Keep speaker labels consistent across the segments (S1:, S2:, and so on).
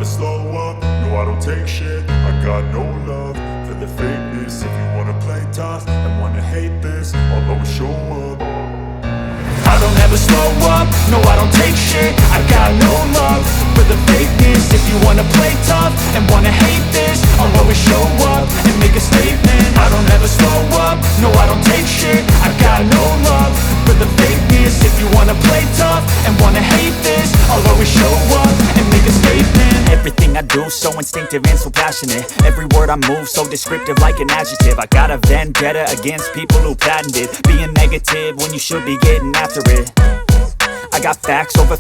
S1: slow up, no I don't take shit. I got no love for the fakeness. If you wanna play tough and wanna hate this, I'll always show up. I don't ever slow up, no I don't take shit. I got no love for the fakeness. If you wanna play tough and wanna hate this, I'll always show up and make a statement. I don't ever slow up, no I don't take shit. I got no love for the fakeness. If you wanna play tough and wanna hate this, I'll always show up and make a statement.
S2: Everything I do so instinctive and so passionate. Every word I move so descriptive like an adjective. I got a vendetta against people who patented being negative when you should be getting after it. I got facts over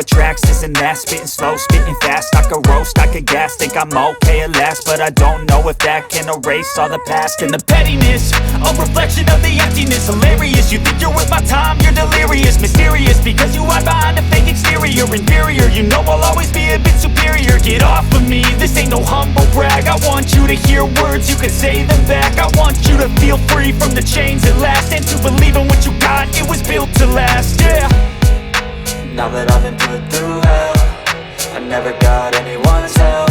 S2: tracks, this and that. Spitting slow, spitting fast, I could roast, I could gas. Think I'm okay at last, but I don't know if that can erase all the past. And the pettiness, a reflection of the emptiness. Hilarious, you think you're worth my time, you're delirious. Mysterious, because you hide behind a fake exterior. Inferior, you know I'll always be a bit superior. Get off of me, this ain't no humble brag. I want you to hear words, you can say them back. I want you to feel free from the chains at last, and to believe in what you got, it was built to last, yeah.
S3: Now that I've been put through hell, I never got anyone's help.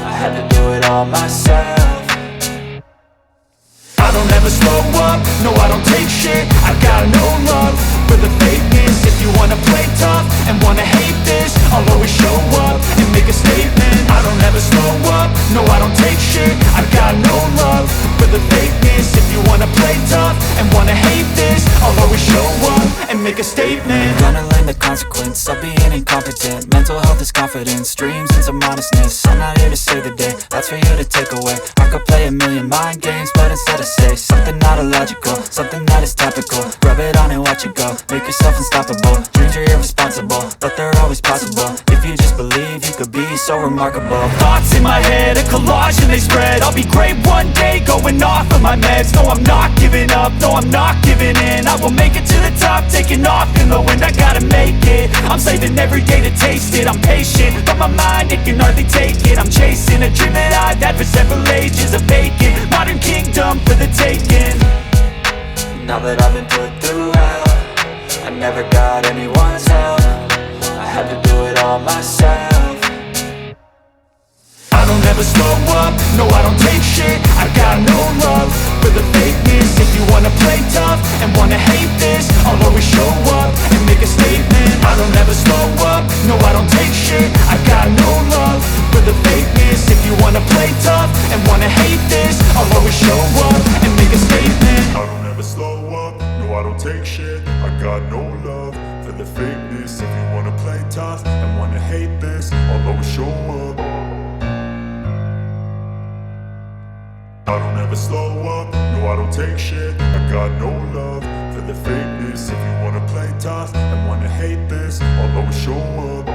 S3: I had to do it all myself.
S1: I don't ever slow up, no I don't take shit. I got no love for the fakeness. If you wanna play tough and wanna hate this, I'll always show up and make a statement. I don't ever slow up, no I don't take shit. I got no love for the fakeness. If you wanna play tough and wanna hate this, I'll always show up and make a statement.
S3: Gonna learn the consequence of being incompetent. Mental health is confidence, dreams and some honestness. I'm not here to save the day, that's for you to take away. I could play a million mind games, but instead I say something not illogical, something that is topical. Rub it on and watch it go, make yourself unstoppable. Dreams are irresponsible, but they're always possible. If you just believe, you could be so remarkable.
S2: Thoughts in my head, a collage and they spread. I'll be great one day, going off of my meds. No, I'm not giving up, no, I'm not giving in. I will make it to the top, taking off in the wind. I gotta make it, I'm saving every day to taste it. I'm patient, but my mind, it can hardly take it. I'm chasing a dream that I've had for several ages. A vacant, modern kingdom for the taking.
S3: Now that I've been put through hell, I never got anyone's help. I had to do it all myself.
S1: I don't ever slow up, no I don't take shit. I got no love for the fakeness. If you wanna play tough and wanna hate this, I'll always show up and make a statement. I don't ever slow up, no I don't take shit. I got no love for the fakeness. If you wanna play tough and wanna hate this, I'll always show up and make a statement. I don't ever slow up, no I don't take shit. I got no love for the fakeness. If you wanna play tough and wanna hate this, I'll always show up. I don't ever slow up, no I don't take shit. I got no love for the fakeness. If you wanna play tough and wanna hate this, I'll always show up.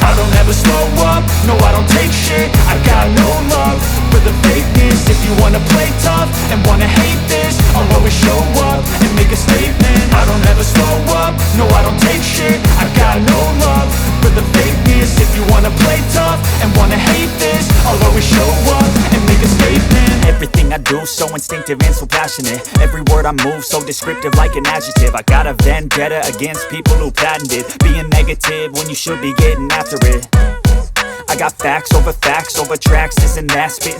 S1: I don't ever slow up, no I don't take shit. I got no love for the fakeness. If you wanna play tough and wanna hate this, I'll always show up and make a statement. I don't ever slow up, no I don't take shit. I got no love for the fakeness. If you wanna play tough and wanna hate this, I'll always show up and make a statement.
S2: Everything I do so instinctive and so passionate. Every word I move so descriptive like an adjective. I got a vendetta against people who patented being negative when you should be getting after it. I got facts over tracks, this and that. Spitting